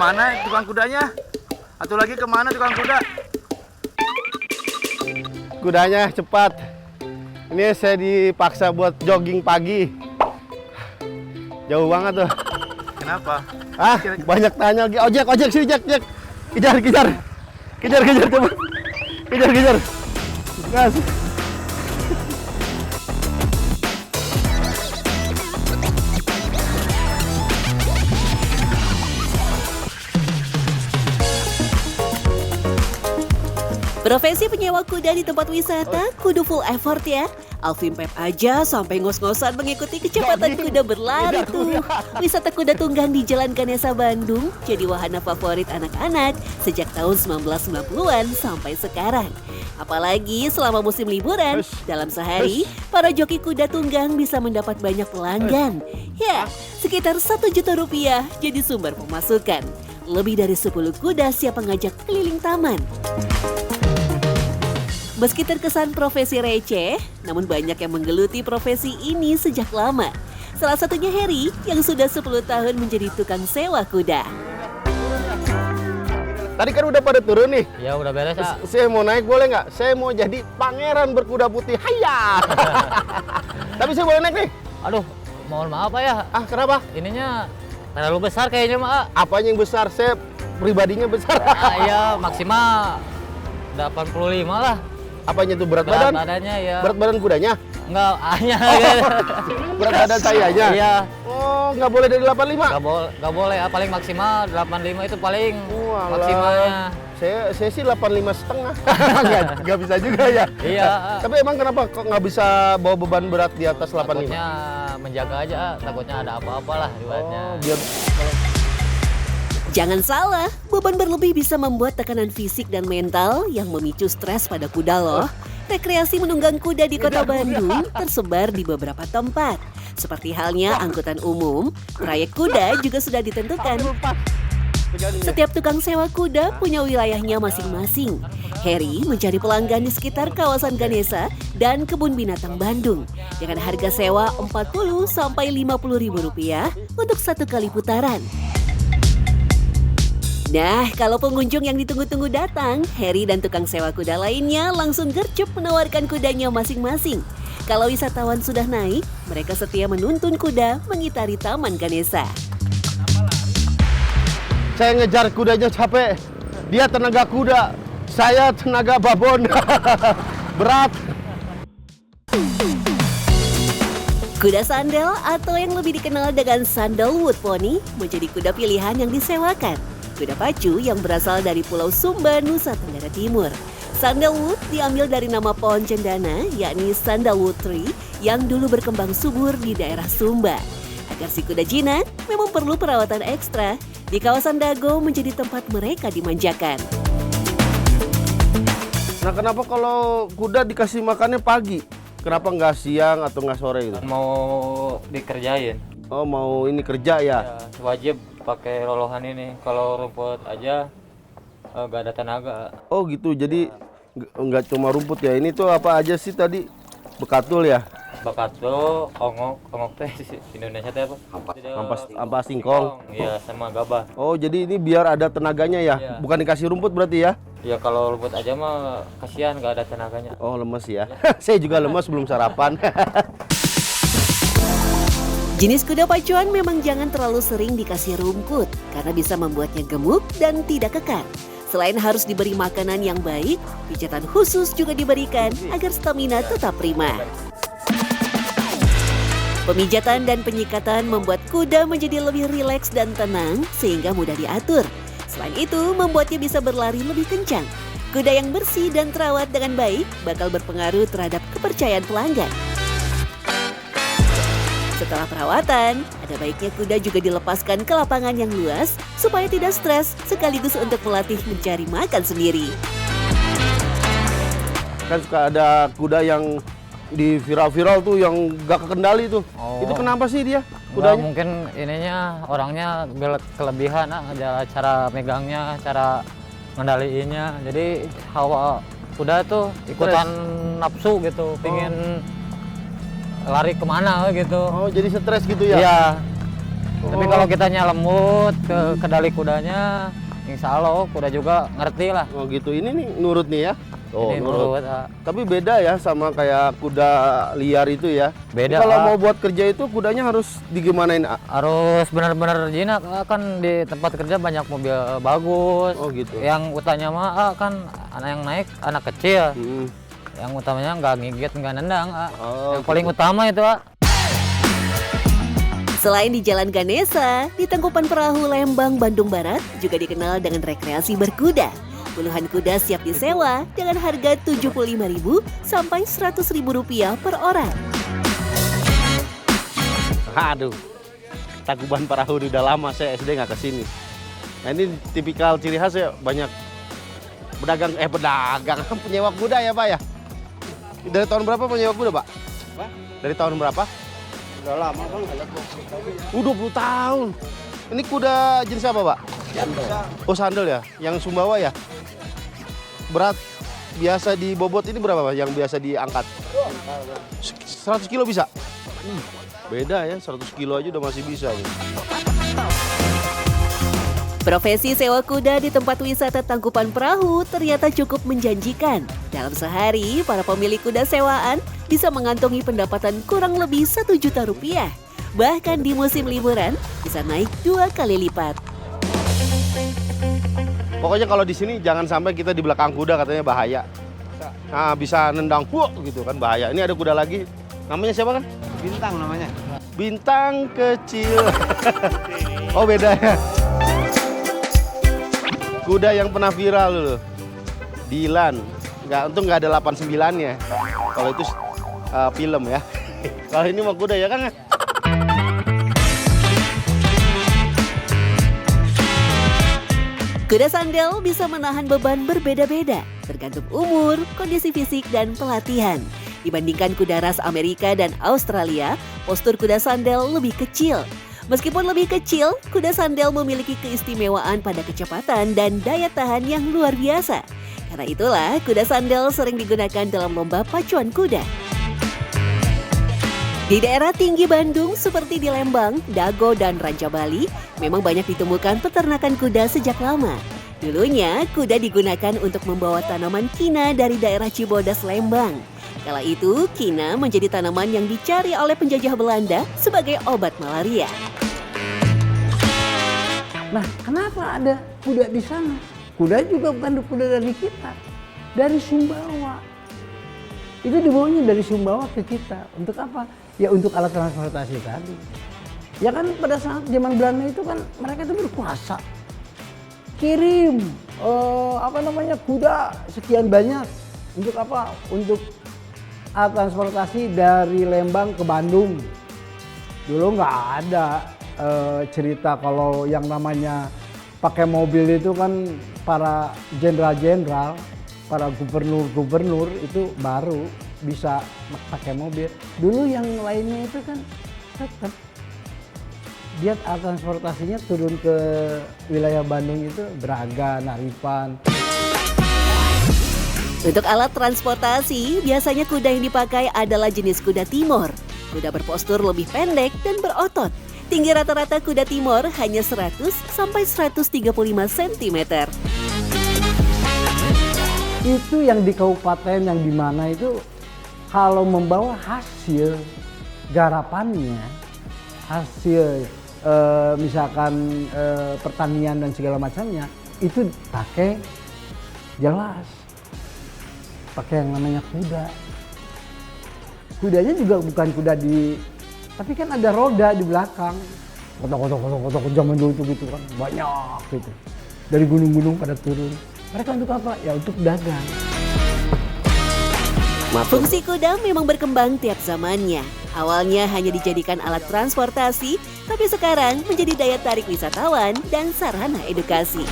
kemana tukang kudanya? Atau lagi kemana tukang kuda? Kudanya cepat. Ini saya dipaksa buat jogging pagi. Jauh banget tuh. Kenapa? Ah, banyak tanya lagi. Ojek sini, Jack. Kejar coba. Kejar. Gas. Profesi penyewa kuda di tempat wisata kudu full effort ya. Alvin Pep aja sampai ngos-ngosan mengikuti kecepatan kuda berlari tuh. Wisata kuda tunggang di Jalan Ganesa Bandung jadi wahana favorit anak-anak sejak tahun 1990-an sampai sekarang. Apalagi selama musim liburan, dalam sehari para joki kuda tunggang bisa mendapat banyak pelanggan. Ya, sekitar 1 juta rupiah jadi sumber pemasukan. Lebih dari 10 kuda siap mengajak keliling taman. Meski terkesan profesi receh, namun banyak yang menggeluti profesi ini sejak lama. Salah satunya Heri yang sudah 10 tahun menjadi tukang sewa kuda. Tadi kan udah pada turun nih. Ya udah beres ya. Saya mau naik boleh nggak? Saya mau jadi pangeran berkuda putih. Hayya! Tapi saya boleh naik nih? Aduh, mohon maaf Pak ya. Ah, kenapa? Ininya terlalu besar kayaknya Mak. Apanya yang besar? Saya pribadinya besar. Iya, maksimal 85 lah. Apanya tuh berat badan? Badannya ya. Berat badan kudanya? Enggak, hanya. Berat badan saya aja? Iya. Oh, nggak boleh dari 85? Nggak boleh, paling maksimal 85 itu paling Walah. maksimalnya. Saya sih 85,5. Nggak bisa juga ya? Iya. Tapi emang kenapa kok nggak bisa bawa beban berat di atas 85? Takutnya menjaga aja, takutnya ada apa-apa lah ibaratnya. Oh, biar Jangan salah, beban berlebih bisa membuat tekanan fisik dan mental yang memicu stres pada kuda loh. Rekreasi menunggang kuda di kota Bandung tersebar di beberapa tempat. Seperti halnya angkutan umum, trayek kuda juga sudah ditentukan. Setiap tukang sewa kuda punya wilayahnya masing-masing. Heri mencari pelanggan di sekitar kawasan Ganesa dan Kebun Binatang Bandung dengan harga sewa Rp40.000 sampai Rp50.000 untuk 1 kali putaran. Nah, kalau pengunjung yang ditunggu-tunggu datang, Heri dan tukang sewa kuda lainnya langsung gercep menawarkan kudanya masing-masing. Kalau wisatawan sudah naik, mereka setia menuntun kuda mengitari Taman Ganesa. saya ngejar kudanya capek. Dia tenaga kuda, saya tenaga babon. Berat. Kuda sandal atau yang lebih dikenal dengan sandalwood pony menjadi kuda pilihan yang disewakan. Kuda pacu yang berasal dari Pulau Sumba, Nusa Tenggara Timur. Sandalwood diambil dari nama pohon cendana, yakni sandalwood tree, yang dulu berkembang subur di daerah Sumba. Agar si kuda jinak, memang perlu perawatan ekstra. Di kawasan Dago menjadi tempat mereka dimanjakan. Nah, kenapa kalau kuda dikasih makannya pagi? Kenapa nggak siang atau nggak sore gitu? Mau dikerjain. Oh, mau ini kerja ya? Ya, wajib pakai lolohan ini. Kalau rumput aja nggak ada tenaga. Oh gitu, jadi nggak cuma rumput ya. Ini tuh apa aja sih tadi? Bekatul ya? Bakato, ongok teh Indonesia teh apa? Ampas singkong. Iya, sama gabah. Oh, jadi ini biar ada tenaganya ya? Iya. Bukan dikasih rumput berarti ya? Ya kalau rumput aja mah kasihan nggak ada tenaganya. Oh, lemes ya. Saya juga lemes belum sarapan. Jenis kuda pacuan memang jangan terlalu sering dikasih rumput karena bisa membuatnya gemuk dan tidak kekar. Selain harus diberi makanan yang baik, pijatan khusus juga diberikan agar stamina tetap prima. Pemijatan dan penyikatan membuat kuda menjadi lebih rileks dan tenang sehingga mudah diatur. Selain itu, membuatnya bisa berlari lebih kencang. Kuda yang bersih dan terawat dengan baik bakal berpengaruh terhadap kepercayaan pelanggan. Setelah perawatan, ada baiknya kuda juga dilepaskan ke lapangan yang luas supaya tidak stres sekaligus untuk melatih mencari makan sendiri. Kan suka ada kuda yang di viral-viral tuh yang gak kekendali tuh. Oh. Itu kenapa sih dia Nggak, kudanya? mungkin ininya orangnya kelebihan, ada cara megangnya, cara ngendaliinnya. Jadi hawa kuda tuh ikutan nafsu gitu, pingin lari kemana gitu. Oh, jadi stres gitu ya? Iya. Tapi kalau kitanya lembut ke kendali kudanya, insya Allah kuda juga ngerti lah. Oh gitu, ini nih nurut nih ya? Oh Ini nurut. nurut, ah. Tapi beda ya sama kayak kuda liar itu ya? Beda, Kalau ah. mau buat kerja itu kudanya harus digimanain? Harus benar-benar jinak, kan di tempat kerja banyak mobil bagus. Oh gitu. Yang utanya mah kan anak yang naik anak kecil. Hmm. Yang utamanya nggak ngigit, nggak nendang. Oh, Yang paling utama itu. Selain di Jalan Ganesa, di Tangkupan Perahu Lembang, Bandung Barat juga dikenal dengan rekreasi berkuda. Puluhan kuda siap disewa dengan harga Rp75.000 sampai Rp100.000 per orang. Aduh, Tangkuban Perahu udah lama, saya SD nggak kesini. Nah ini tipikal ciri khas ya, banyak pedagang penyewa kuda ya Pak ya? Dari tahun berapa penyewa kuda Pak? Dari tahun berapa? Udah lama bang, ada 20 tahun. Ini kuda jenis apa Pak? Sandal. Oh sandal ya, yang Sumbawa ya? Berat biasa di bobot ini berapa Pak yang biasa diangkat? 100 kilo bisa? Beda ya, 100 kilo aja udah masih bisa. Profesi sewa kuda di tempat wisata Tangkupan Perahu ternyata cukup menjanjikan. Dalam sehari, para pemilik kuda sewaan bisa mengantongi pendapatan kurang lebih Rp1 juta. Bahkan di musim liburan bisa naik 2 kali lipat. Pokoknya kalau di sini jangan sampai kita di belakang kuda, katanya bahaya. Nah, bisa nendang gitu kan, bahaya. Ini ada kuda lagi. Namanya siapa kan? Bintang namanya. Bintang kecil. Oh beda ya. Kuda yang pernah viral dulu. Dilan. Untung nggak ada 89-nya. Kalau itu film ya. Kalau ini mah kuda ya kan? Kuda sandal bisa menahan beban berbeda-beda, tergantung umur, kondisi fisik, dan pelatihan. Dibandingkan kuda ras Amerika dan Australia, postur kuda sandal lebih kecil. Meskipun lebih kecil, kuda sandal memiliki keistimewaan pada kecepatan dan daya tahan yang luar biasa. Karena itulah, kuda sandal sering digunakan dalam lomba pacuan kuda. Di daerah tinggi Bandung seperti di Lembang, Dago, dan Ranca Bali, memang banyak ditemukan peternakan kuda sejak lama. Dulunya, kuda digunakan untuk membawa tanaman kina dari daerah Cibodas, Lembang. Kala itu, kina menjadi tanaman yang dicari oleh penjajah Belanda sebagai obat malaria. Nah, kenapa ada kuda di sana? Kuda juga bukan kuda dari kita, dari Sumbawa. Itu dibawanya dari Sumbawa ke kita. Untuk apa? Ya untuk alat transportasi tadi. Ya kan pada saat zaman Belanda itu kan mereka itu berkuasa. Kirim kuda sekian banyak. Untuk apa? Untuk alat transportasi dari Lembang ke Bandung. Dulu nggak ada cerita kalau yang namanya pakai mobil itu kan para jenderal-jenderal, para gubernur-gubernur itu baru bisa pakai mobil. Dulu yang lainnya itu kan tetap dia transportasinya turun ke wilayah Bandung itu Braga, Naripan. Untuk alat transportasi, biasanya kuda yang dipakai adalah jenis kuda Timor. Kuda berpostur lebih pendek dan berotot. Tinggi rata-rata kuda Timor hanya 100 sampai 135 cm. Itu yang di kabupaten yang di mana itu kalau membawa hasil garapannya, hasil misalkan pertanian dan segala macamnya, itu pakai jelas. Pakai yang namanya kuda. Kudanya juga bukan kuda tapi kan ada roda di belakang. Kotok zaman dulu itu gitu kan, banyak gitu. Dari gunung-gunung pada turun. Mereka untuk apa? Ya untuk dagang. Fungsi kuda memang berkembang tiap zamannya. Awalnya hanya dijadikan alat transportasi, tapi sekarang menjadi daya tarik wisatawan dan sarana edukasi.